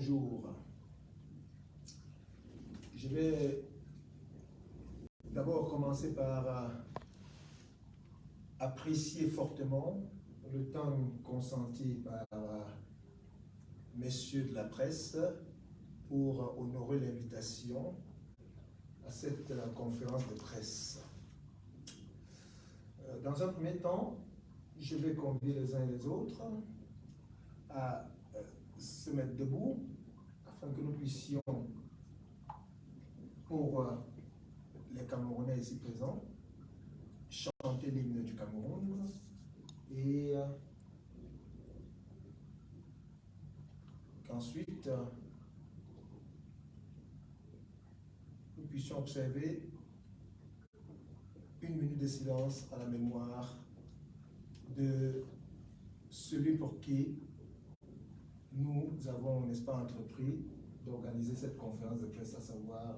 bonjour. Je vais d'abord commencer par apprécier fortement le temps consenti par messieurs de la presse pour honorer l'invitation à cette conférence de presse. Dans un premier temps, je vais convier les uns et les autres à se mettre debout afin que nous puissions, pour les Camerounais ici présents, chanter l'hymne du Cameroun et qu'ensuite nous puissions observer une minute de silence à la mémoire de celui pour qui nous avons, n'est-ce pas, entrepris d'organiser cette conférence de presse, à savoir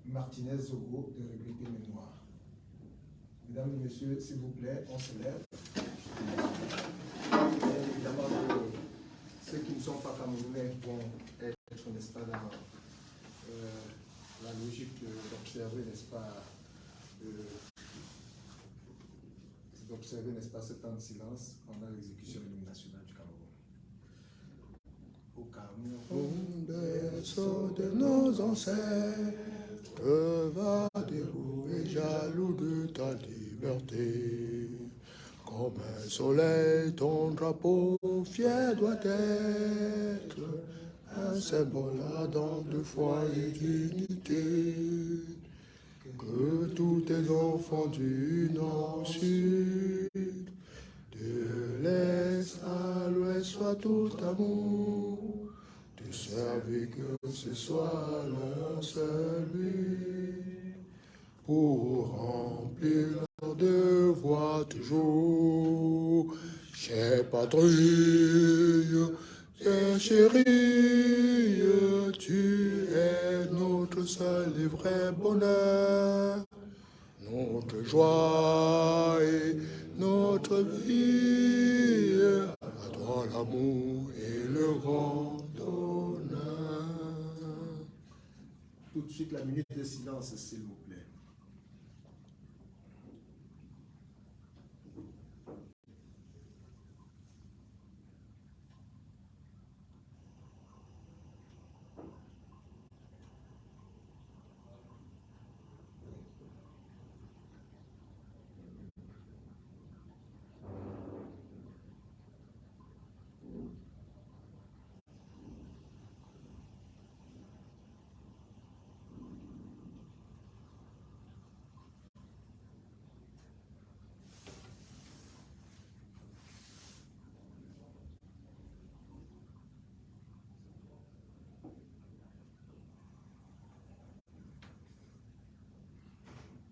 Martinez Zogo de regretter mémoire. Mesdames et messieurs, s'il vous plaît, on se lève. Et évidemment, ceux qui ne sont pas camerounais vont être, n'est-ce pas, dans la logique d'observer, n'est-ce pas, d'observer, n'est-ce pas, ce temps de silence pendant l'exécution de l'hymne national du Cameroun. Au Cameroun, berceau de nos ancêtres, va dévouer jaloux de ta liberté. Comme un soleil, ton drapeau fier doit être un symbole ardent de foi et d'unité. Que tous tes enfants du nord au sud, de l'est à l'ouest, soient tout amour, de servir que ce soit l'un seul but, pour remplir leur devoir toujours. Chère patrie, chère chérie, tu es notre seul et vrai bonheur, notre joie et notre vie. À toi l'amour et le grand honneur. Tout de suite la minute de silence, s'il vous plaît.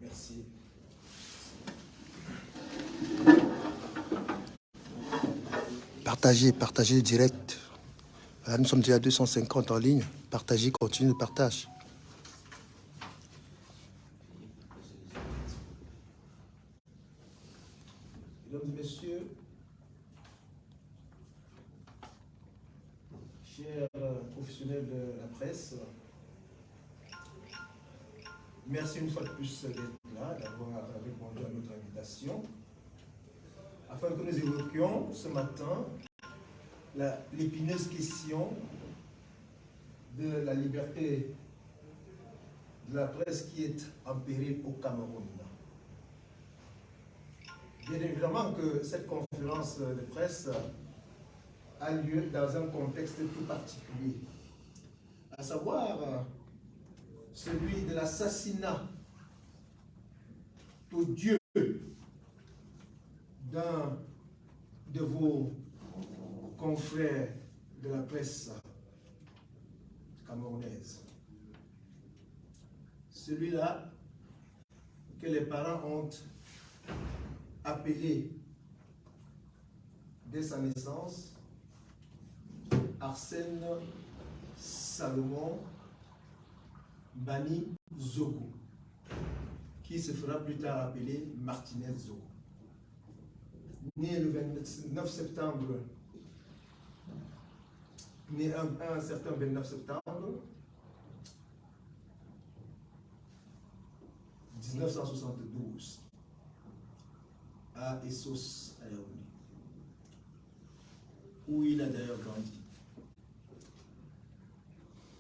Merci. Partagez direct. Là, nous sommes déjà à 250 en ligne. Partagez, continuez le partage. Mesdames et messieurs, chers professionnels de la presse, merci une fois de plus d'être là, d'avoir répondu à notre invitation, afin que nous évoquions ce matin l'épineuse question de la liberté de la presse qui est en péril au Cameroun. Bien évidemment que cette conférence de presse a lieu dans un contexte tout particulier, à savoir celui de l'assassinat odieux d'un de vos confrères de la presse camerounaise. Celui-là que les parents ont appelé dès sa naissance Arsène Salomon Bani Zogo, qui se fera plus tard appeler Martinez Zogo. Né le 29 septembre né un certain 29 septembre 1972 à Essos, à Yaoundé, où il a d'ailleurs grandi.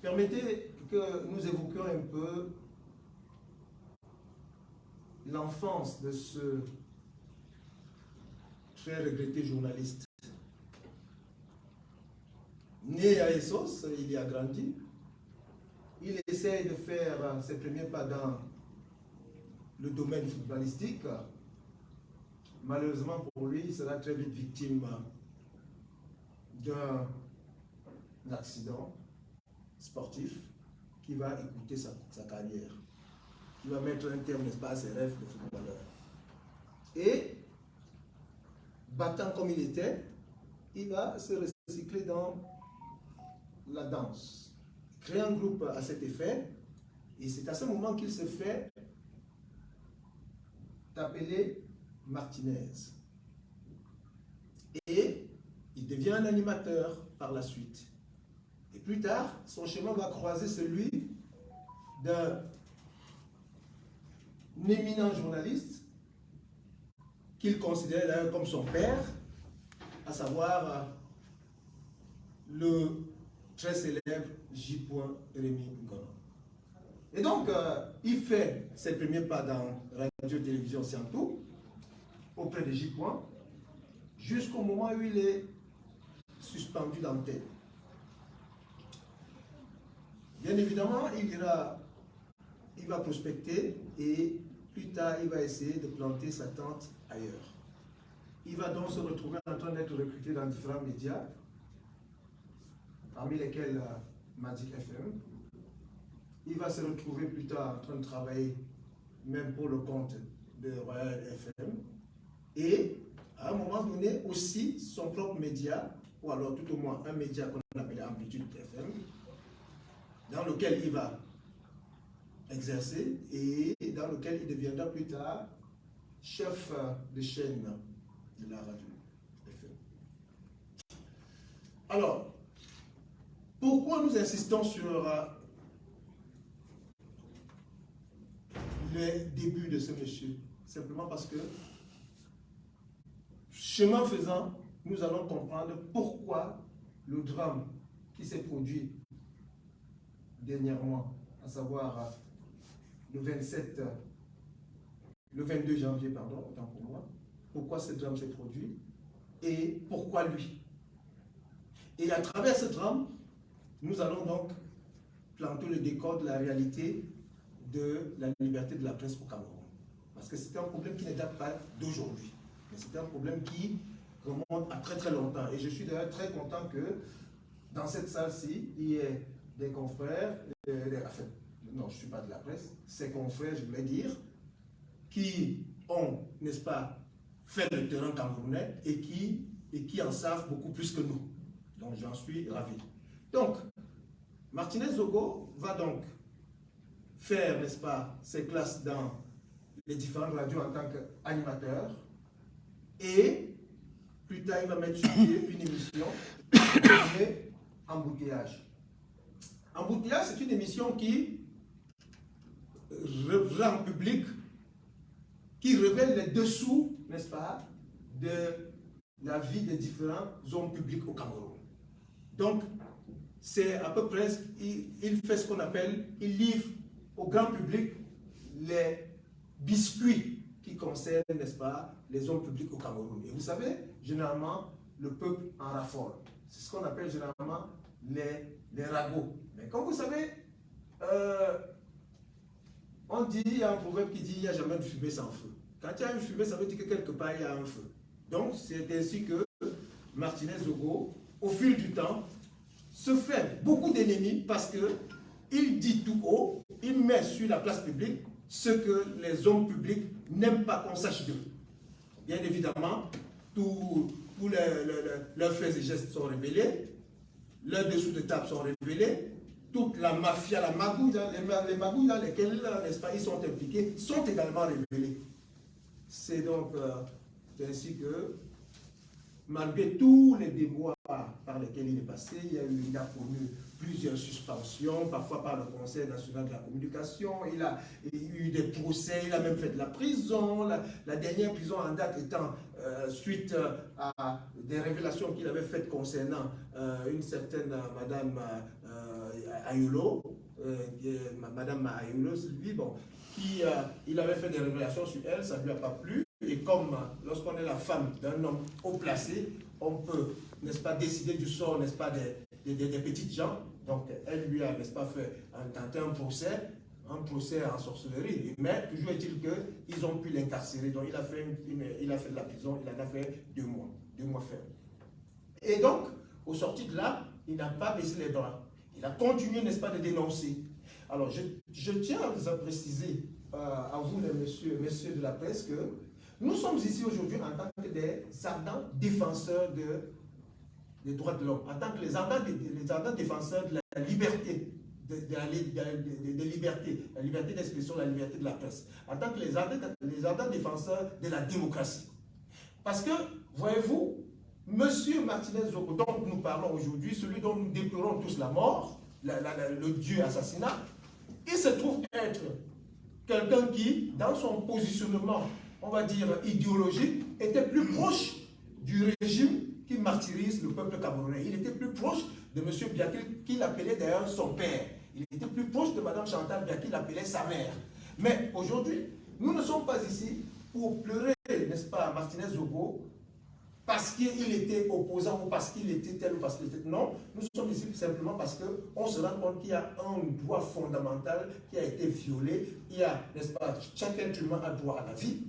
Permettez que nous évoquions un peu l'enfance de ce très regretté journaliste. Né à Essos, il y a grandi. Il essaye de faire ses premiers pas dans le domaine footballistique. Malheureusement pour lui, il sera très vite victime d'un accident sportif qui va écouter sa carrière, qui va mettre un terme, n'est-ce pas, à ses rêves de footballeur. Et, battant comme il était, il va se recycler dans la danse, créer un groupe à cet effet, et c'est à ce moment qu'il se fait appeler Martinez. Et il devient un animateur par la suite. Et plus tard, son chemin va croiser celui d'un éminent journaliste qu'il considérait d'ailleurs comme son père, à savoir le très célèbre J. Rémy Ngonon. Et donc, il fait ses premiers pas dans Radio-Télévision Siantou, auprès de J. Jusqu'au moment où il est suspendu d'antenne. Bien évidemment, il va prospecter et plus tard, il va essayer de planter sa tente ailleurs. Il va donc se retrouver en train d'être recruté dans différents médias, parmi lesquels Magic FM. Il va se retrouver plus tard en train de travailler même pour le compte de Royal FM. Et à un moment donné aussi son propre média, ou alors tout au moins un média qu'on appelle Amplitude FM, dans lequel il va exercer et dans lequel il deviendra plus tard chef de chaîne de la radio FM. Alors, pourquoi nous insistons sur les débuts de ce monsieur? Simplement parce que, chemin faisant, nous allons comprendre pourquoi le drame qui s'est produit dernièrement, à savoir le 22 janvier, pardon, autant pour moi, pourquoi ce drame s'est produit et pourquoi lui. Et à travers ce drame, nous allons donc planter le décor de la réalité de la liberté de la presse au Cameroun. Parce que c'est un problème qui ne date pas d'aujourd'hui, mais c'est un problème qui remonte à très très longtemps. Et je suis d'ailleurs très content que dans cette salle-ci, il y ait des confrères, enfin, non, je ne suis pas de la presse, ces confrères, je voulais dire, qui ont, n'est-ce pas, fait le terrain camerounais et qui en savent beaucoup plus que nous. Donc j'en suis ravi. Donc, Martinez Zogo va donc faire, n'est-ce pas, ses classes dans les différentes radios en tant qu'animateur et plus tard il va mettre sur pied une émission appelée Embouteillage. Embouteillage, c'est une émission qui rend public, qui révèle les dessous, n'est-ce pas, de la vie des différents hommes publics au Cameroun. Donc, c'est à peu près, il fait ce qu'on appelle, il livre au grand public les biscuits qui concernent, n'est-ce pas, les hommes publics au Cameroun. Et vous savez, généralement, le peuple en raffole. C'est ce qu'on appelle généralement les ragots. Mais comme vous savez, on dit, il y a un proverbe qui dit, il n'y a jamais de fumée sans feu. Quand il y a une fumée, ça veut dire que quelque part, il y a un feu. Donc, c'est ainsi que Martinez Zogo, au fil du temps, se fait beaucoup d'ennemis parce qu'il dit tout haut, il met sur la place publique ce que les hommes publics n'aiment pas qu'on sache d'eux. Bien évidemment, tous leurs faits et gestes sont révélés, leurs dessous de table sont révélés, toute la mafia, la magouille, les magouilles dans lesquelles, n'est-ce pas, ils sont impliqués, sont également révélés. C'est donc ainsi que malgré tous les déboires par lesquels il est passé, il a connu plusieurs suspensions, parfois par le Conseil national de la communication, il a eu des procès, il a même fait de la prison, la dernière prison en date étant suite à des révélations qu'il avait faites concernant une certaine Madame Ayolo, Madame Ayolo, Sylvie, bon, il avait fait des révélations sur elle, ça ne lui a pas plu. Et comme lorsqu'on est la femme d'un homme haut placé, on peut, n'est-ce pas, décider du sort, n'est-ce pas, des petites gens. Donc, elle lui a, n'est-ce pas, tenté un procès en sorcellerie. Mais toujours est-il qu'ils ont pu l'incarcérer. Donc, il a fait de la prison, il en a fait 2 mois ferme. Et donc, au sorti de là, il n'a pas baissé les bras. Il a continué, n'est-ce pas, de dénoncer. Alors, je tiens à vous préciser, à vous, les messieurs de la presse, que nous sommes ici aujourd'hui en tant que des ardents défenseurs des droits de l'homme, en tant que les ardents défenseurs de la liberté, de liberté, la liberté d'expression, la liberté de la presse, en tant que les ardents défenseurs de la démocratie. Parce que, voyez-vous, Monsieur Martinez-Zogo, dont nous parlons aujourd'hui, celui dont nous déplorons tous la mort, le dieu assassinat, il se trouve être quelqu'un qui, dans son positionnement, on va dire idéologique, était plus proche du régime qui martyrise le peuple camerounais. Il était plus proche de M. Biaki, qu'il appelait d'ailleurs son père. Il était plus proche de Mme Chantal Biaki, qu'il appelait sa mère. Mais aujourd'hui, nous ne sommes pas ici pour pleurer, n'est-ce pas, Martinez-Zogo, parce qu'il était opposant ou parce qu'il était tel ou parce qu'il était... Non, nous sommes ici simplement parce qu'on se rend compte qu'il y a un droit fondamental qui a été violé. Il y a, n'est-ce pas, chaque être humain a droit à la vie.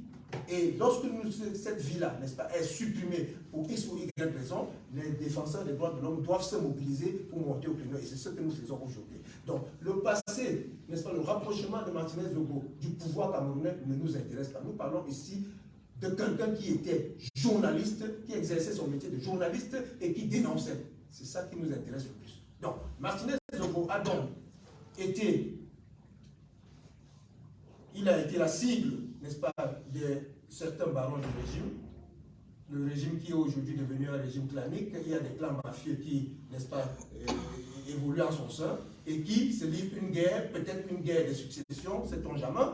Et lorsque cette vie-là, n'est-ce pas, est supprimée pour X ou Y raison, les défenseurs des droits de l'homme doivent se mobiliser pour monter au créneau. Et c'est ce que nous faisons aujourd'hui. Donc, le passé, n'est-ce pas, le rapprochement de Martinez-Zogo du pouvoir camerounais ne nous intéresse pas. Nous parlons ici de quelqu'un qui était journaliste, qui exerçait son métier de journaliste et qui dénonçait. C'est ça qui nous intéresse le plus. Donc, Martinez-Zogo a donc été, il a été la cible, n'est-ce pas, de certains barons du régime. Le régime qui est aujourd'hui devenu un régime clanique, il y a des clans mafieux qui, n'est-ce pas, évoluent en son sein et qui se livrent une guerre, peut-être une guerre de succession, sait-on jamais,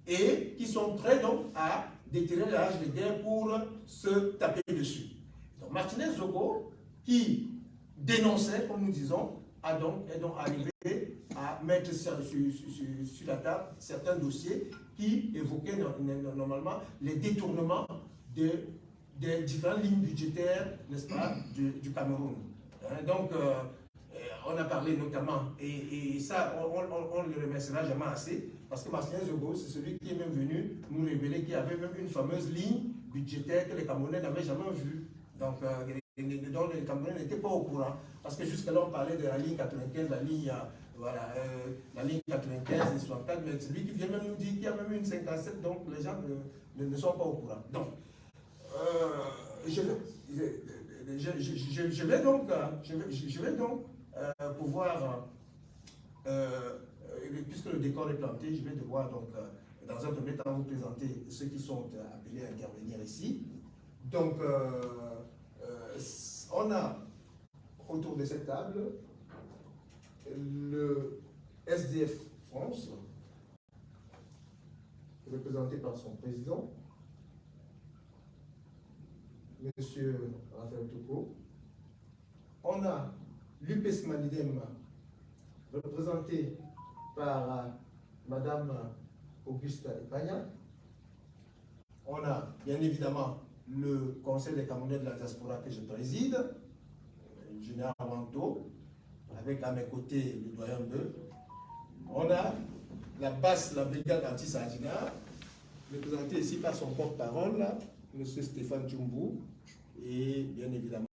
et qui sont prêts donc à déterrer la rage de guerre pour se taper dessus. Donc Martinez-Zogo, qui dénonçait, comme nous disons, est donc arrivé à mettre sur la table certains dossiers qui évoquaient normalement les détournements des différentes lignes budgétaires, n'est-ce pas, du Cameroun. Donc, on a parlé notamment, et ça, on ne le remerciera jamais assez, parce que Martinez-Zogo, c'est celui qui est même venu nous révéler qu'il y avait même une fameuse ligne budgétaire que les Camerounais n'avaient jamais vue. Donc, dont les Camerounais n'étaient pas au courant. Parce que jusque-là, on parlait de la ligne 95, la ligne 95 et 64, mais c'est lui qui vient même nous dire qu'il y a même une 57, donc les gens ne sont pas au courant. Donc, je vais donc pouvoir, puisque le décor est planté, je vais devoir donc, dans un premier temps, vous présenter ceux qui sont appelés à intervenir ici. Donc, on a autour de cette table le SDF France, représenté par son président, M. Raphaël Toko. On a l'UPES Manidem, représenté par Mme Augusta Epagna. On a bien évidemment le Conseil des Camerounais de la diaspora que je préside, le général Wanto, avec à mes côtés le doyen 2. On a la brigade anti-Sardina, représentée ici par son porte-parole, M. Stéphane Tchoumbou, et bien évidemment,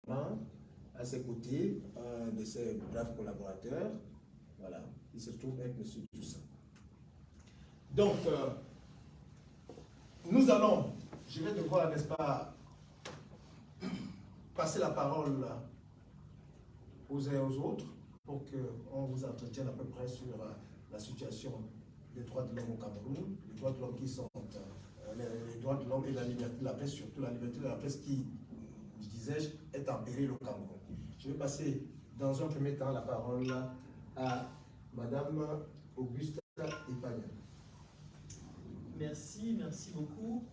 à ses côtés, un de ses braves collaborateurs, voilà, il se trouve être M. Toussaint. Donc, nous allons, je vais devoir, n'est-ce pas, passer la parole aux uns et aux autres pour qu'on vous entretienne à peu près sur la situation des droits de l'homme au Cameroun, les droits de l'homme qui sont les droits de l'homme et la liberté de la presse, surtout la liberté de la presse qui, je disais, disais-je, est en péril au Cameroun. Je vais passer dans un premier temps la parole à Madame Augusta Epagna. Merci beaucoup.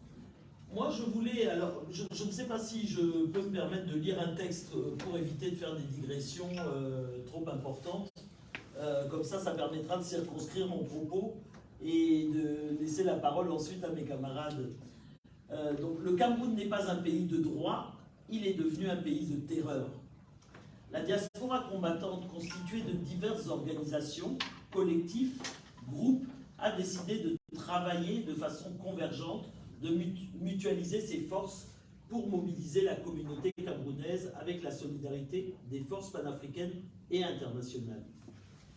Moi, je voulais, alors, je ne sais pas si je peux me permettre de lire un texte pour éviter de faire des digressions trop importantes. Comme ça permettra de circonscrire mon propos et de laisser la parole ensuite à mes camarades. Donc, le Cameroun n'est pas un pays de droit, il est devenu un pays de terreur. La diaspora combattante, constituée de diverses organisations, collectifs, groupes, a décidé de travailler de façon convergente, de mutualiser ses forces pour mobiliser la communauté camerounaise avec la solidarité des forces panafricaines et internationales.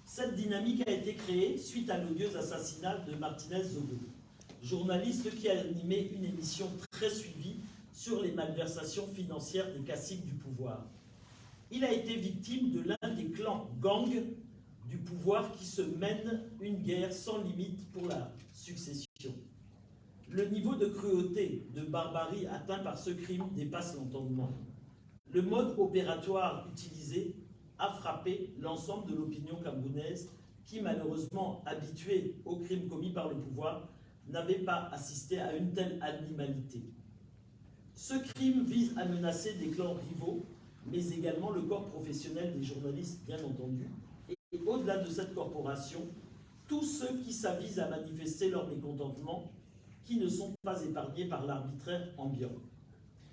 Cette dynamique a été créée suite à l'odieux assassinat de Martinez Zogo, journaliste qui a animé une émission très suivie sur les malversations financières des caciques du pouvoir. Il a été victime de l'un des clans gangs du pouvoir qui se mène une guerre sans limite pour la succession. Le niveau de cruauté, de barbarie atteint par ce crime dépasse l'entendement. Le mode opératoire utilisé a frappé l'ensemble de l'opinion camerounaise qui, malheureusement habituée aux crimes commis par le pouvoir, n'avait pas assisté à une telle animalité. Ce crime vise à menacer des clans rivaux, mais également le corps professionnel des journalistes, bien entendu, et au-delà de cette corporation, tous ceux qui s'avisent à manifester leur mécontentement, qui ne sont pas épargnés par l'arbitraire ambiant.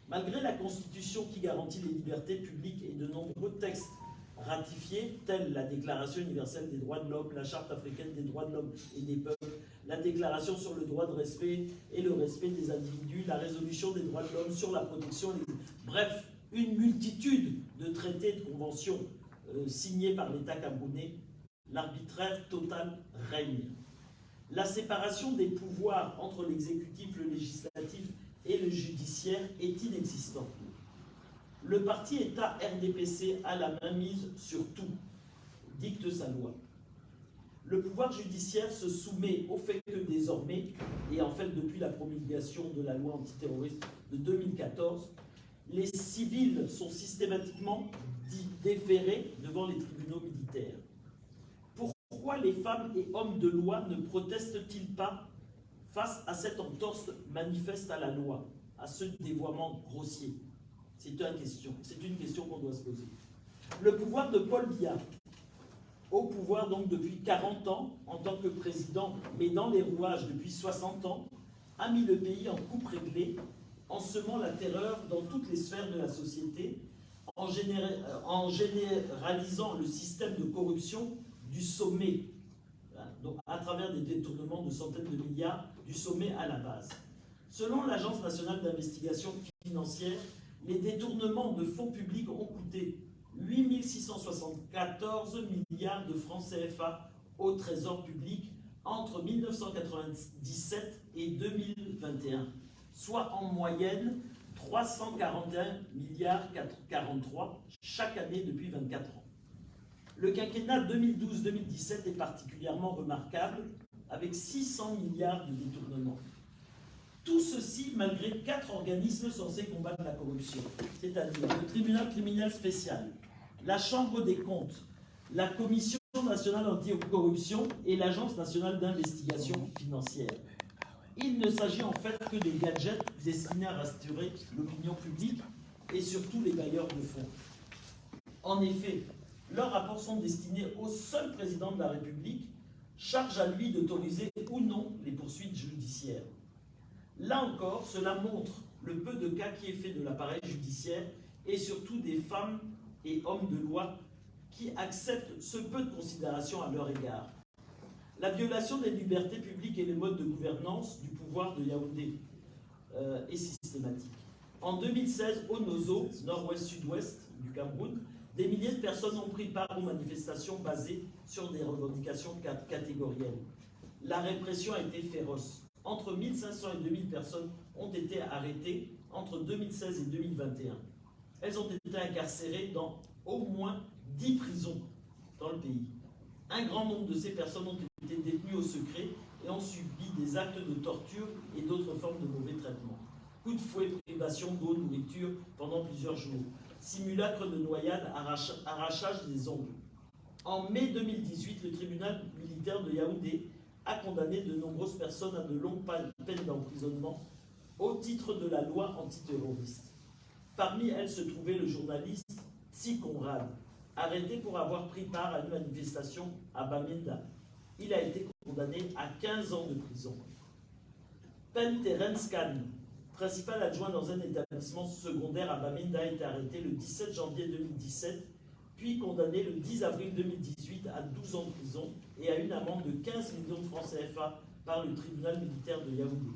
Malgré la Constitution qui garantit les libertés publiques et de nombreux textes ratifiés, tels la Déclaration universelle des droits de l'homme, la Charte africaine des droits de l'homme et des peuples, la Déclaration sur le droit de respect et le respect des individus, la Résolution des droits de l'homme sur la protection, bref, une multitude de traités et de conventions signés par l'État camerounais, l'arbitraire total règne. La séparation des pouvoirs entre l'exécutif, le législatif et le judiciaire est inexistante. Le parti État RDPC a la main mise sur tout, dicte sa loi. Le pouvoir judiciaire se soumet au fait que désormais, et en fait depuis la promulgation de la loi antiterroriste de 2014, les civils sont systématiquement déférés devant les tribunaux militaires. Pourquoi les femmes et hommes de loi ne protestent-ils pas face à cette entorse manifeste à la loi, à ce dévoiement grossier? C'est une question qu'on doit se poser. Le pouvoir de Paul Biya, au pouvoir donc depuis 40 ans en tant que président, mais dans les rouages depuis 60 ans, a mis le pays en coupe réglée, en semant la terreur dans toutes les sphères de la société, en généralisant le système de corruption du sommet, donc à travers des détournements de centaines de milliards du sommet à la base. Selon l'Agence nationale d'investigation financière, les détournements de fonds publics ont coûté 8 674 milliards de francs CFA au trésor public entre 1997 et 2021, soit en moyenne 341 milliards 43 chaque année depuis 24 ans. Le quinquennat 2012-2017 est particulièrement remarquable, avec 600 milliards de détournements. Tout ceci malgré 4 organismes censés combattre la corruption, c'est-à-dire le tribunal criminel spécial, la Chambre des comptes, la Commission nationale anti-corruption et l'Agence nationale d'investigation financière. Il ne s'agit en fait que des gadgets destinés à rassurer l'opinion publique et surtout les bailleurs de fonds. En effet, leurs rapports sont destinés au seul président de la République, charge à lui d'autoriser ou non les poursuites judiciaires. Là encore, cela montre le peu de cas qui est fait de l'appareil judiciaire et surtout des femmes et hommes de loi qui acceptent ce peu de considération à leur égard. La violation des libertés publiques et les modes de gouvernance du pouvoir de Yaoundé est systématique. En 2016, au Nozo, nord-ouest-sud-ouest du Cameroun, des milliers de personnes ont pris part aux manifestations basées sur des revendications catégorielles. La répression a été féroce. Entre 1500 et 2000 personnes ont été arrêtées entre 2016 et 2021. Elles ont été incarcérées dans au moins 10 prisons dans le pays. Un grand nombre de ces personnes ont été détenues au secret et ont subi des actes de torture et d'autres formes de mauvais traitements. Coups de fouet, privation d'eau, nourriture pendant plusieurs jours. simulacre de noyade, arrachage des ongles. En mai 2018, le tribunal militaire de Yaoundé a condamné de nombreuses personnes à de longues peines d'emprisonnement au titre de la loi antiterroriste. Parmi elles se trouvait le journaliste Tsi Conrad, arrêté pour avoir pris part à une manifestation à Bamenda. Il a été condamné à 15 ans de prison. Pen Terence Khan, principal adjoint dans un établissement secondaire à Bamenda, a été arrêté le 17 janvier 2017, puis condamné le 10 avril 2018 à 12 ans de prison et à une amende de 15 millions de francs CFA par le tribunal militaire de Yaoundé.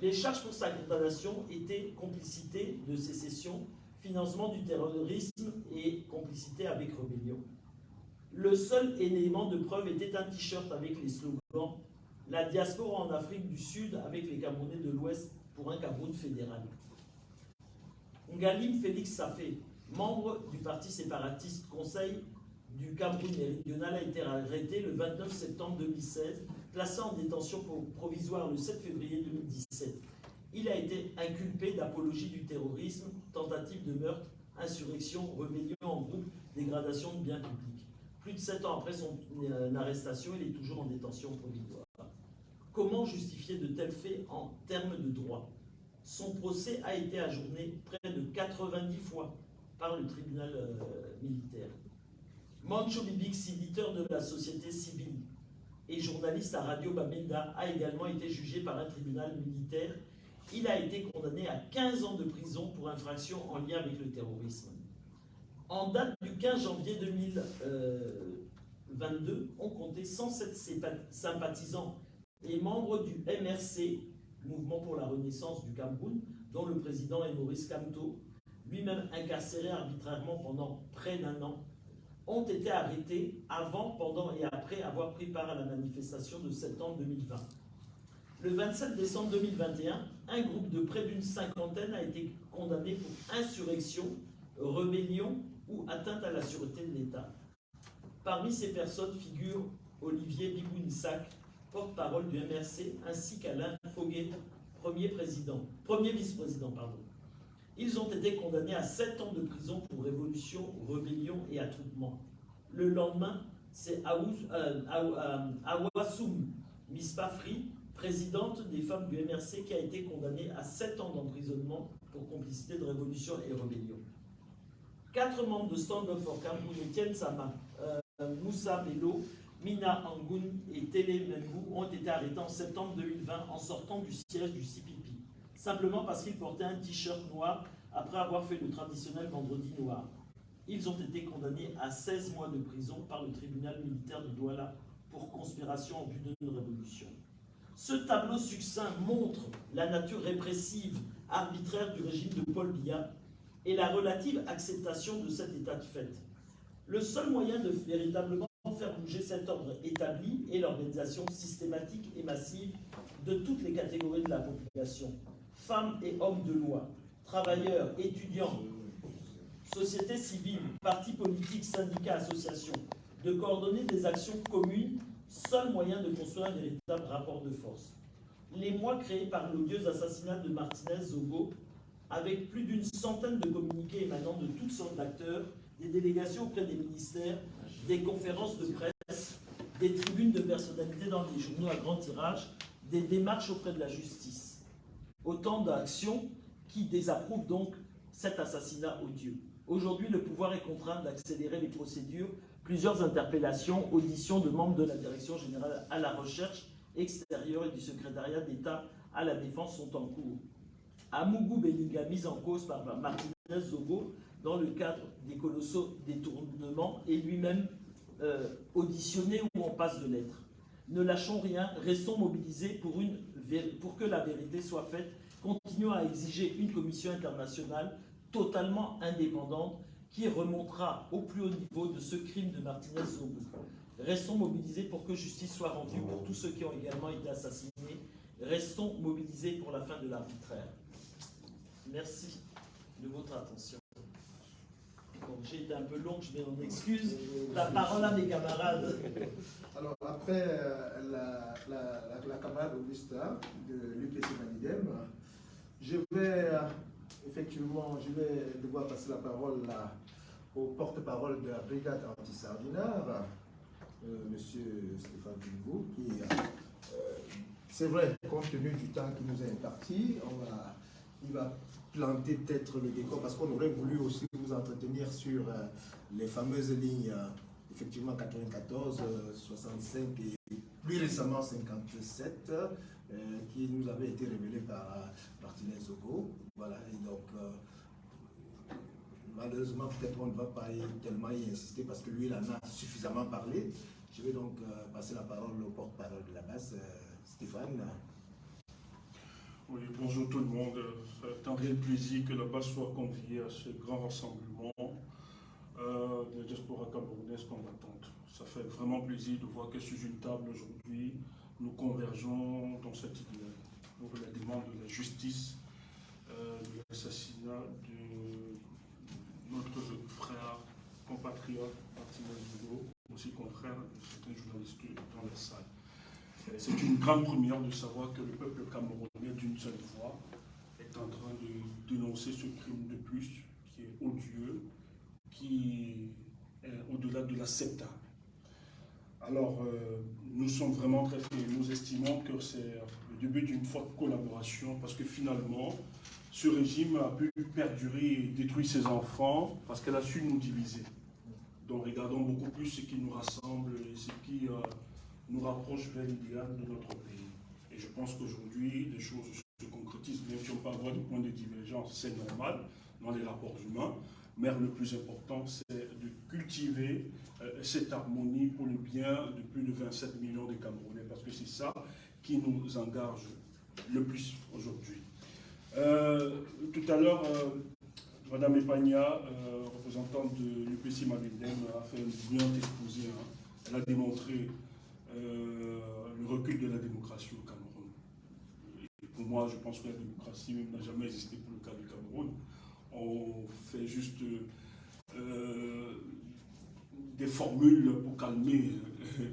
Les charges pour sa condamnation étaient complicité de sécession, financement du terrorisme et complicité avec rébellion. Le seul élément de preuve était un t-shirt avec les slogans « La diaspora en Afrique du Sud avec les Camerounais de l'Ouest pour un Cameroun fédéral ». Ngalim Félix Safé, membre du parti séparatiste Conseil du Cameroun méridional, a été arrêté le 29 septembre 2016, placé en détention provisoire le 7 février 2017. Il a été inculpé d'apologie du terrorisme, tentative de meurtre, insurrection, rébellion en groupe, dégradation de biens publics. Plus de 7 ans après son arrestation, il est toujours en détention provisoire. Comment justifier de tels faits en termes de droit? Son procès a été ajourné près de 90 fois par le tribunal militaire. Mancho Bibix, éditeur de la société civile et journaliste à Radio Bamenda, a également été jugé par un tribunal militaire. Il a été condamné à 15 ans de prison pour infraction en lien avec le terrorisme. En date du 15 janvier 2022, on comptait 107 sympathisants et membres du MRC, Mouvement pour la Renaissance du Cameroun, dont le président est Maurice Kamto, lui-même incarcéré arbitrairement pendant près d'un an, ont été arrêtés avant, pendant et après avoir pris part à la manifestation de septembre 2020. Le 27 décembre 2021, un groupe de près d'une cinquantaine a été condamné pour insurrection, rébellion ou atteinte à la sûreté de l'État. Parmi ces personnes figurent Olivier Bibounissac, porte-parole du MRC, ainsi qu'Alain Foguet, premier vice-président. Ils ont été condamnés à 7 ans de prison pour révolution, rébellion et attroupement. Le lendemain, c'est Awassoum Mispafri, présidente des femmes du MRC, qui a été condamnée à 7 ans d'emprisonnement pour complicité de révolution et rébellion. 4 membres de Stand Up for Cameroun, Etienne Sama, Moussa Bello, Mina Angoun et Télé Membou ont été arrêtés en septembre 2020 en sortant du siège du CPP, simplement parce qu'ils portaient un t-shirt noir après avoir fait le traditionnel vendredi noir. Ils ont été condamnés à 16 mois de prison par le tribunal militaire de Douala pour conspiration en vue d'une révolution. Ce tableau succinct montre la nature répressive, arbitraire du régime de Paul Biya et la relative acceptation de cet état de fait. Le seul moyen de véritablement faire bouger cet ordre établi est l'organisation systématique et massive de toutes les catégories de la population, femmes et hommes de loi, travailleurs, étudiants, société civile, partis politiques, syndicats, associations, de coordonner des actions communes, seul moyen de construire un véritable rapport de force. L'émoi créé par l'odieux assassinat de Martinez Zogo, avec plus d'une centaine de communiqués émanant de toutes sortes d'acteurs, des délégations auprès des ministères, des conférences de presse, des tribunes de personnalités dans les journaux à grand tirage, des démarches auprès de la justice. Autant d'actions qui désapprouvent donc cet assassinat odieux. Aujourd'hui, le pouvoir est contraint d'accélérer les procédures. Plusieurs interpellations, auditions de membres de la Direction générale à la recherche extérieure et du secrétariat d'État à la défense sont en cours. Amougou Belinga, mise en cause par Martinez Zogo dans le cadre des colossaux détournements, est lui-même auditionné ou en passe de l'être. Ne lâchons rien, restons mobilisés pour que la vérité soit faite. Continuons à exiger une commission internationale totalement indépendante qui remontera au plus haut niveau de ce crime de Martinez Zogo. Restons mobilisés pour que justice soit rendue pour tous ceux qui ont également été assassinés. Restons mobilisés pour la fin de l'arbitraire. Merci de votre attention. J'ai été un peu long, je m'en excuse. La parole à mes camarades. Alors, après la camarade Augusta de l'UPC Manidem, je vais effectivement, je vais devoir passer la parole au porte-parole de la brigade anti-sardinard, monsieur Stéphane Djimbo, qui, c'est vrai, compte tenu du temps qui nous est imparti, il va planter peut-être le décor, parce qu'on aurait voulu aussi vous entretenir sur les fameuses lignes, effectivement 94, 65 et plus récemment 57, qui nous avaient été révélées par Martinez Zogo. Voilà, et donc malheureusement peut-être on ne va pas tellement y insister parce que lui il en a suffisamment parlé. Je vais donc passer la parole au porte-parole de la base, Stéphane. Oui, bonjour tout le monde. C'est un réel plaisir que la base soit conviée à ce grand rassemblement de la diaspora camerounaise combattante. Ça fait vraiment plaisir de voir que sur une table aujourd'hui, nous convergeons dans cette idée pour la demande de la justice de l'assassinat de notre frère, compatriote Martinez Zogo, aussi confrère de certains journalistes dans la salle. C'est une grande première de savoir que le peuple camerounais, d'une seule voix, est en train de dénoncer ce crime de plus qui est odieux, qui est au-delà de l'acceptable. Alors, nous sommes vraiment très fiers. Nous estimons que c'est le début d'une forte collaboration parce que finalement, ce régime a pu perdurer et détruire ses enfants parce qu'elle a su nous diviser. Donc, regardons beaucoup plus ce qui nous rassemble et ce qui nous rapproche vers l'idéal de notre pays. Et je pense qu'aujourd'hui, les choses se concrétisent. Même si on peut avoir des points de divergence, c'est normal dans les rapports humains. Mais le plus important, c'est de cultiver cette harmonie pour le bien de plus de 27 millions de Camerounais, parce que c'est ça qui nous engage le plus aujourd'hui. Tout à l'heure, Madame Epagna, représentante de l'UPC Mabendem, a fait une brillante exposé. Elle a démontré le recul de la démocratie au Cameroun. Et pour moi, je pense que la démocratie même n'a jamais existé pour le cas du Cameroun. On fait juste des formules pour calmer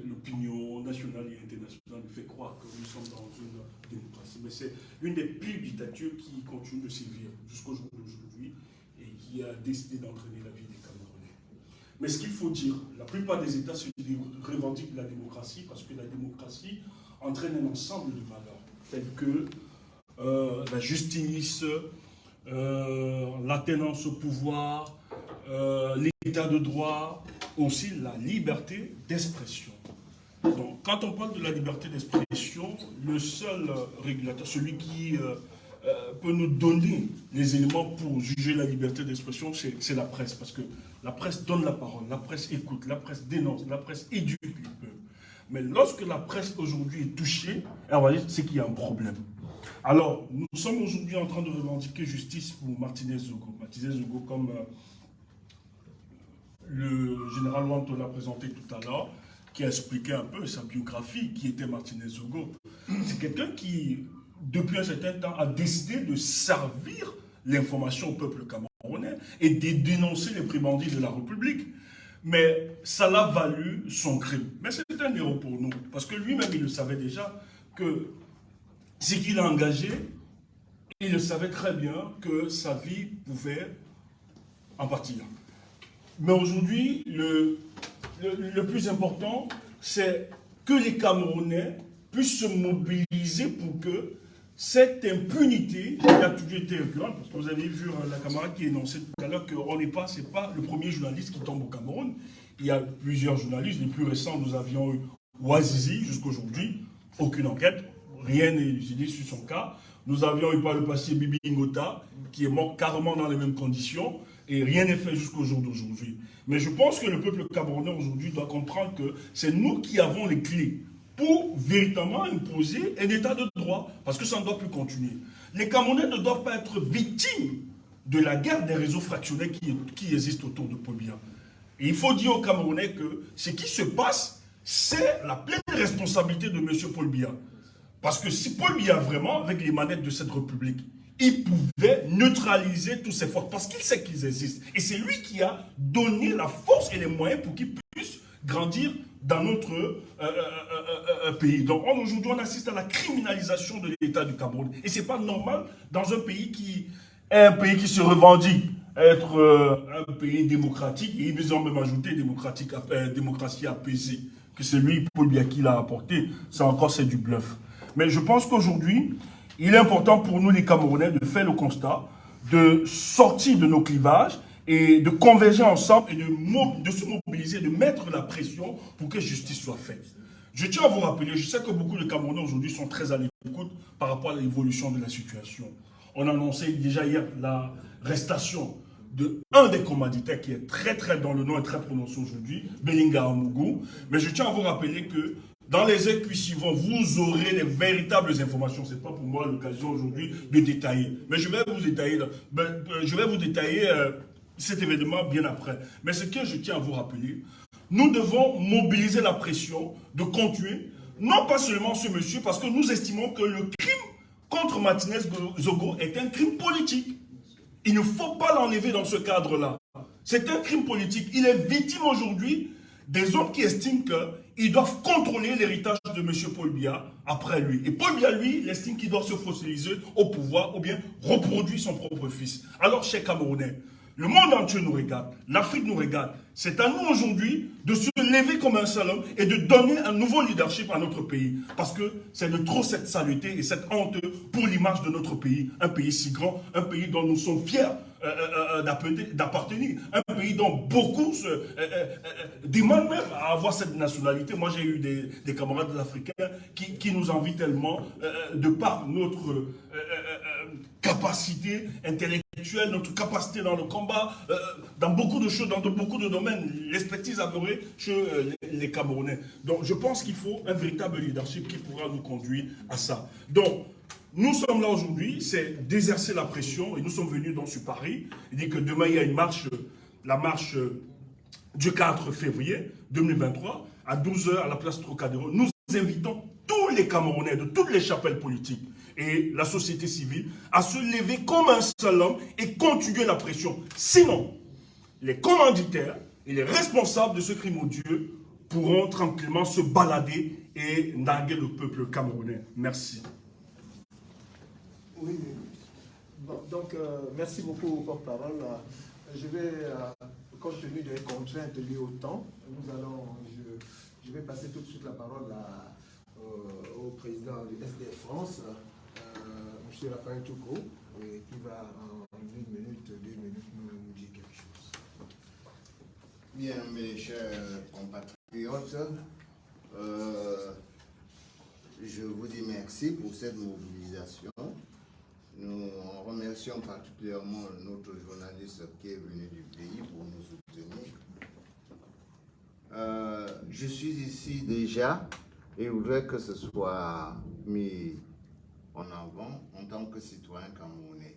l'opinion nationale et internationale, nous fait croire que nous sommes dans une démocratie. Mais c'est une des pires dictatures qui continue de sévir jusqu'au jour d'aujourd'hui et qui a décidé d'entraîner la vie des Camerounais. Mais ce qu'il faut dire, la plupart des États se revendiquent de la démocratie parce que la démocratie entraîne un ensemble de valeurs telles que la justice, l'attenance au pouvoir, l'état de droit, aussi la liberté d'expression. Donc, quand on parle de la liberté d'expression, le seul régulateur, celui qui peut nous donner les éléments pour juger la liberté d'expression, c'est la presse. Parce que la presse donne la parole, la presse écoute, la presse dénonce, la presse éduque le peuple. Mais lorsque la presse aujourd'hui est touchée, on va dire c'est qu'il y a un problème. Alors, nous sommes aujourd'hui en train de revendiquer justice pour Martinez Zogo. Martinez Zogo, comme le général Wanto l'a présenté tout à l'heure, qui a expliqué un peu sa biographie, qui était Martinez Zogo. C'est quelqu'un qui, depuis un certain temps, a décidé de servir l'information au peuple camerounais et de dénoncer les prébendiers de la République. Mais ça l'a valu son crime. Mais c'est un héros pour nous, parce que lui-même, il le savait déjà que ce qu'il a engagé, il le savait très bien que sa vie pouvait en partir. Mais aujourd'hui, le plus important, c'est que les Camerounais puissent se mobiliser pour que cette impunité, qui a toujours été récurrente, parce que vous avez vu la camarade qui énonçait tout à l'heure qu'on n'est pas, c'est pas le premier journaliste qui tombe au Cameroun. Il y a plusieurs journalistes, les plus récents, nous avions eu Ouazizi jusqu'aujourd'hui, aucune enquête. Rien n'est élucidé sur son cas. Nous avions eu par le passé Bibi Ngota, qui est mort carrément dans les mêmes conditions, et rien n'est fait jusqu'au jour d'aujourd'hui. Mais je pense que le peuple camerounais aujourd'hui doit comprendre que c'est nous qui avons les clés pour véritablement imposer un état de droit, parce que ça ne doit plus continuer. Les Camerounais ne doivent pas être victimes de la guerre des réseaux fractionnés qui existent autour de Paul Biya. Et il faut dire aux Camerounais que ce qui se passe, c'est la pleine responsabilité de M. Paul Biya. Parce que si Paul Biya, vraiment, avec les manettes de cette République, il pouvait neutraliser tous ces forces, parce qu'il sait qu'ils existent. Et c'est lui qui a donné la force et les moyens pour qu'ils puissent grandir dans notre pays. Donc aujourd'hui, on assiste à la criminalisation de l'État du Cameroun. Et ce n'est pas normal dans un pays qui est un pays qui se revendique être un pays démocratique, et ils ont même ajouté démocratie apaisée, que c'est lui, Paul Biya, qui l'a apporté. Ça encore, c'est du bluff. Mais je pense qu'aujourd'hui, il est important pour nous, les Camerounais, de faire le constat, de sortir de nos clivages et de converger ensemble et de se mobiliser, de mettre la pression pour que justice soit faite. Je tiens à vous rappeler, je sais que beaucoup de Camerounais aujourd'hui sont très à l'écoute par rapport à l'évolution de la situation. On a annoncé déjà hier l'arrestation de un des commanditaires qui est très dans le nom et très prononcé aujourd'hui, Belinga Amougou. Mais je tiens à vous rappeler que dans les écus suivants, vous aurez les véritables informations. Ce n'est pas pour moi l'occasion aujourd'hui de détailler. Mais je vais vous détailler, cet événement bien après. Mais ce que je tiens à vous rappeler, nous devons mobiliser la pression de continuer, non pas seulement ce monsieur, parce que nous estimons que le crime contre Martinez Zogo est un crime politique. Il ne faut pas l'enlever dans ce cadre-là. C'est un crime politique. Il est victime aujourd'hui des hommes qui estiment qu'ils doivent contrôler l'héritage de M. Paul Biya après lui. Et Paul Biya, lui, il estime qu'il doit se fossiliser au pouvoir ou bien reproduire son propre fils. Alors, chers Camerounais, le monde entier nous regarde, l'Afrique nous regarde. C'est à nous aujourd'hui de se lever comme un seul homme et de donner un nouveau leadership à notre pays. Parce que c'est de trop cette saleté et cette honte pour l'image de notre pays. Un pays si grand, un pays dont nous sommes fiers d'appartenir. Un pays dont beaucoup demandent même à avoir cette nationalité. Moi, j'ai eu des camarades africains qui nous envient tellement de par notre capacité intellectuelle, notre capacité dans le combat, dans beaucoup de choses, dans beaucoup de domaines, l'expertise avérée chez les Camerounais. Donc, je pense qu'il faut un véritable leadership qui pourra nous conduire à ça. Donc, nous sommes là aujourd'hui, c'est d'exercer la pression, et nous sommes venus donc sur Paris. Il dit que demain, il y a une marche, la marche du 4 février 2023, à 12 h à la place Trocadéro. Nous invitons tous les Camerounais de toutes les chapelles politiques et la société civile à se lever comme un seul homme et continuer la pression. Sinon, les commanditaires et les responsables de ce crime odieux pourront tranquillement se balader et narguer le peuple camerounais. Merci. Oui. Bon, donc, merci beaucoup, porte-parole. Je vais, compte tenu des contraintes liées au temps, je vais passer tout de suite la parole au président du SDF France, M. Raphaël Touko, qui va en 1 minute, 2 minutes nous dire quelque chose. Bien, mes chers compatriotes, je vous dis merci pour cette mobilisation. Nous remercions particulièrement notre journaliste qui est venu du pays pour nous soutenir. Je suis ici déjà et je voudrais que ce soit mis en avant en tant que citoyen camerounais.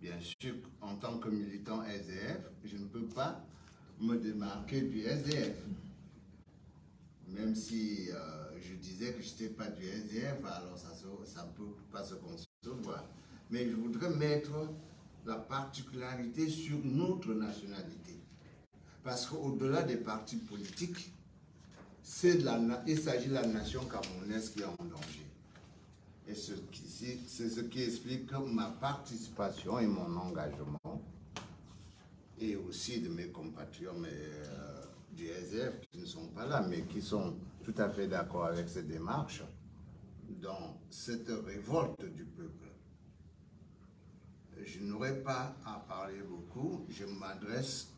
Bien sûr, en tant que militant SDF, je ne peux pas me démarquer du SDF. Même si je disais que je n'étais pas du SDF, alors ça ne peut pas se concevoir. Mais je voudrais mettre la particularité sur notre nationalité. Parce qu'au-delà des partis politiques, il s'agit de la nation camerounaise qui est en danger. Et c'est ce qui explique ma participation et mon engagement, et aussi de mes compatriotes du SDF qui ne sont pas là, mais qui sont tout à fait d'accord avec cette démarche, dans cette révolte du peuple. Je n'aurai pas à parler beaucoup, je m'adresse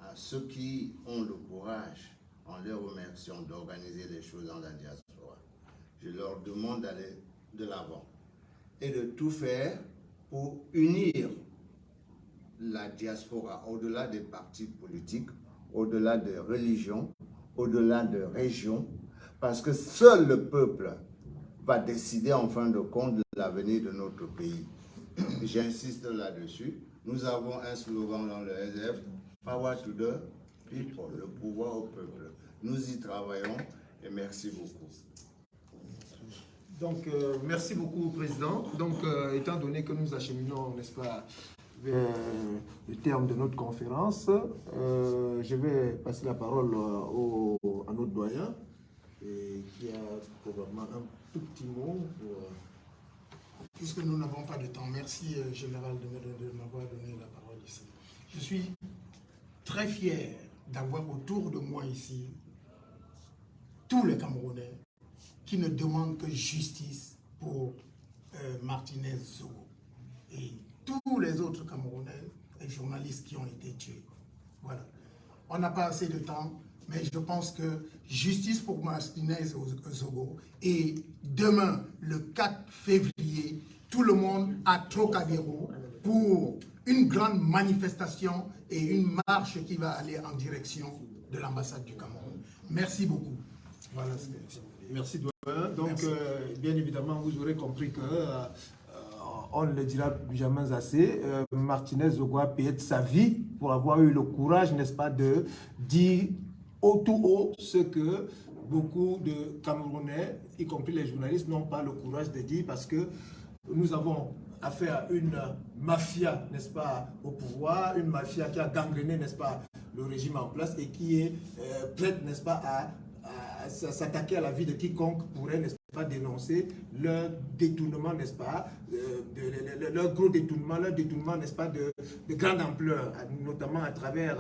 à ceux qui ont le courage, en les remerciant, d'organiser les choses dans la diaspora. Je leur demande d'aller de l'avant et de tout faire pour unir la diaspora au-delà des partis politiques, au-delà des religions, au-delà des régions, parce que seul le peuple va décider en fin de compte de l'avenir de notre pays. J'insiste là-dessus. Nous avons un slogan dans le SDF, Power to the people, le pouvoir au peuple. Nous y travaillons et merci beaucoup. Donc, merci beaucoup, Président. Donc, étant donné que nous acheminons, n'est-ce pas, vers le terme de notre conférence, je vais passer la parole à notre doyen, qui a probablement un tout petit mot puisque nous n'avons pas de temps, merci Général de m'avoir donné la parole ici. Je suis très fier d'avoir autour de moi ici tous les Camerounais qui ne demandent que justice pour Martinez Zogo et tous les autres Camerounais et journalistes qui ont été tués. Voilà. On n'a pas assez de temps, mais je pense que justice pour Martinez Zogo et demain, le 4 février, tout le monde à Trocadéro pour une grande manifestation et une marche qui va aller en direction de l'ambassade du Cameroun. Merci beaucoup. Voilà ce que je voulais dire. Merci, doyen. Donc, bien évidemment, vous aurez compris que, on ne le dira jamais assez, Martinez Zogo a payé de sa vie pour avoir eu le courage, n'est-ce pas, de dire tout haut ce que beaucoup de Camerounais, y compris les journalistes, n'ont pas le courage de dire parce que nous avons affaire à une mafia, n'est-ce pas, au pouvoir, une mafia qui a gangréné, n'est-ce pas, le régime en place et qui est prête, n'est-ce pas, à s'attaquer à la vie de quiconque pourrait, n'est-ce pas, dénoncer leur détournement, n'est-ce pas, leur gros détournement, n'est-ce pas, de grande ampleur, notamment à travers,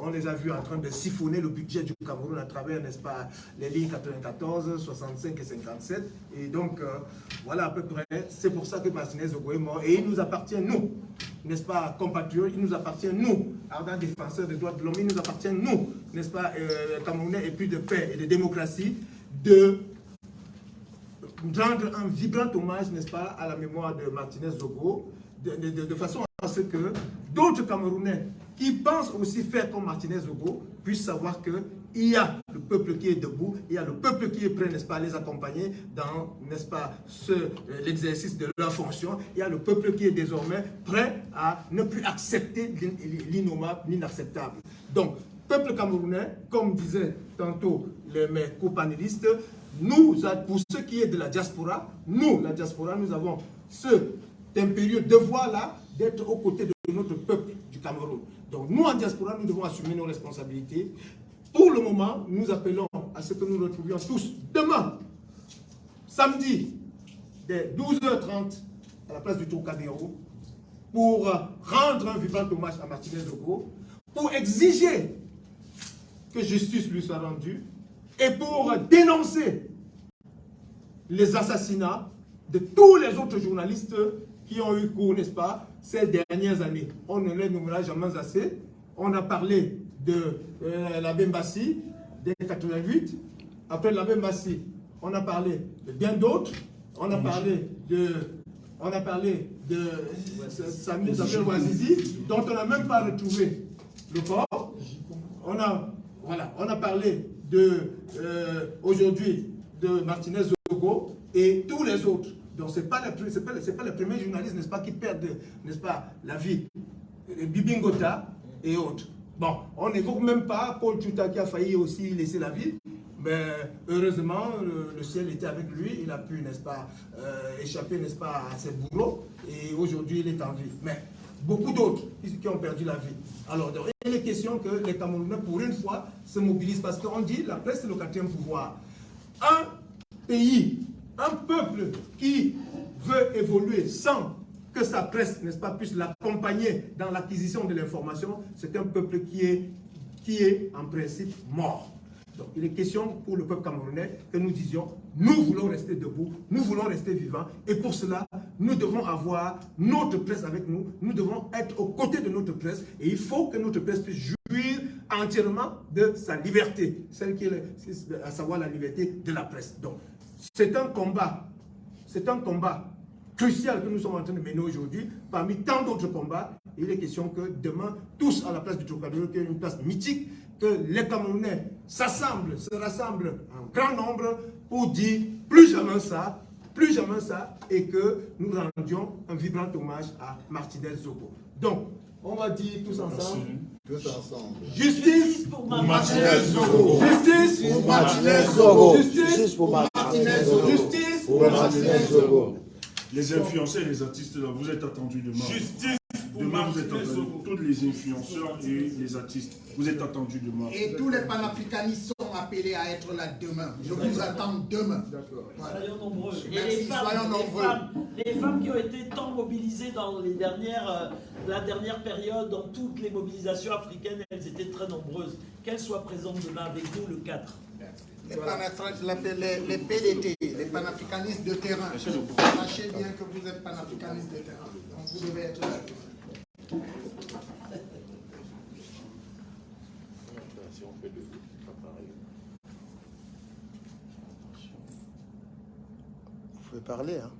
on les a vus en train de siphonner le budget du Cameroun à travers, n'est-ce pas, les lignes 94, 65 et 57. Et donc, voilà à peu près, c'est pour ça que Martinez Zogo est mort. Et il nous appartient, nous, n'est-ce pas, compatriotes, il nous appartient, nous, ardents défenseurs des droits de l'homme, il nous appartient, nous, n'est-ce pas, Camerounais et puis de paix et de démocratie, de rendre un vibrant hommage, n'est-ce pas, à la mémoire de Martinez Zogo, de façon à ce que d'autres Camerounais qui pensent aussi faire comme Martinez Zogo puissent savoir qu'il y a le peuple qui est debout, il y a le peuple qui est prêt, n'est-ce pas, à les accompagner dans, n'est-ce pas, l'exercice de leur fonction, il y a le peuple qui est désormais prêt à ne plus accepter l'innommable, l'inacceptable. Donc, peuple camerounais, comme disaient tantôt mes copanélistes, nous, pour ce qui est de la diaspora, nous, la diaspora, nous avons ce impérieux devoir-là d'être aux côtés de notre peuple du Cameroun. Donc nous, en diaspora, nous devons assumer nos responsabilités. Pour le moment, nous appelons à ce que nous nous retrouvions tous demain, samedi, dès 12h30, à la place du Trocadéro, pour rendre un vibrant hommage à Martinez Zogo, pour exiger que justice lui soit rendue, et pour dénoncer les assassinats de tous les autres journalistes qui ont eu cours, n'est-ce pas, ces dernières années. On ne les nommera jamais assez. On a parlé de l'abbé Mbassi, dès 88. Après l'abbé Mbassi, on a parlé de bien d'autres. On a parlé de Samuel Ouazizi, dont on n'a même pas retrouvé le corps. On a parlé aujourd'hui de Martinez Zogo et tous les autres. Donc ce n'est pas les premiers journalistes, n'est-ce pas, qui perdent, n'est-ce pas, la vie. Bibi Ngota et autres. Bon, on n'évoque même pas Paul Tchouta qui a failli aussi laisser la vie. Mais heureusement, le ciel était avec lui. Il a pu, n'est-ce pas, échapper, n'est-ce pas, à ses bourreaux. Et aujourd'hui, il est en vie. Mais beaucoup d'autres qui ont perdu la vie. Alors, il est question que les Camerounais, pour une fois, se mobilisent. Parce qu'on dit la presse, c'est le quatrième pouvoir. Un pays, un peuple qui veut évoluer sans que sa presse, n'est-ce pas, puisse l'accompagner dans l'acquisition de l'information, c'est un peuple qui est en principe mort. Donc, il est question pour le peuple camerounais que nous disions, nous voulons rester debout, nous voulons rester vivants, et pour cela, nous devons avoir notre presse avec nous, nous devons être aux côtés de notre presse, et il faut que notre presse puisse jouir entièrement de sa liberté, celle qui est, à savoir la liberté de la presse. Donc, c'est un combat crucial que nous sommes en train de mener aujourd'hui, parmi tant d'autres combats. Il est question que demain, tous à la place du Trocadéro, qui est une place mythique, que les Camerounais se rassemblent en grand nombre pour dire plus jamais ça, et que nous rendions un vibrant hommage à Martinez Zogo. Donc, on va dire tous ensemble. Tous ensemble. Justice pour Martinez Zogo. Justice pour Martinez Zogo. Justice pour Martinez Zogo. Justice pour Martinez Zogo. Les influenceurs et les artistes, là, vous êtes attendus demain. Justice Demain, vous êtes attendus, tous les influenceurs et les artistes. Vous êtes attendus demain. Et tous les panafricanistes sont appelés à être là demain. Je vous attends demain. Voilà. Soyons nombreux. Et Merci, soyons nombreux. les femmes qui ont été tant mobilisées dans les la dernière période, dans toutes les mobilisations africaines, elles étaient très nombreuses. Qu'elles soient présentes demain avec nous le 4. Les PDT, les panafricanistes de terrain. Sachez bien que vous êtes panafricanistes de terrain. Donc vous devez être là. Vous pouvez parler, hein.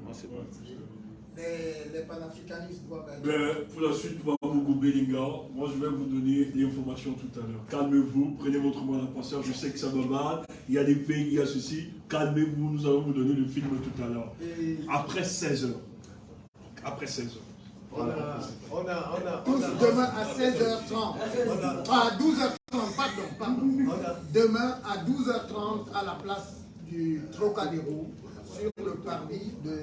Moi, c'est bon. Les panafricanistes doivent aller. Pour la suite, Mougou Belinga, moi je vais vous donner l'information tout à l'heure. Calmez-vous, prenez votre mal à patience, je sais que ça va mal, il y a des pays, il y a ceci. Calmez-vous, nous allons vous donner le film tout à l'heure. Après 16h. Après 16h. Demain à 16h30. À 12h30, pardon. Demain à 12h30 à la place du Trocadéro, sur le parvis de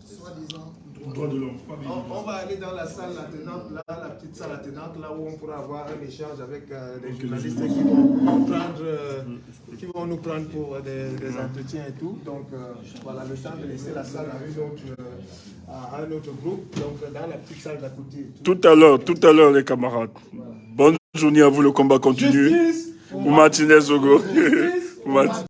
soi-disant Droit de l'homme. On va aller dans la salle attenante, là, la petite salle attenante, là où on pourra avoir un échange avec des journalistes qui vont nous prendre pour des entretiens et tout. Donc voilà, le temps de laisser la salle à un autre groupe, donc dans la petite salle d'à côté. Tout à l'heure les camarades. Bonne journée à vous, le combat continue. Justice Ou Martinez Ogo.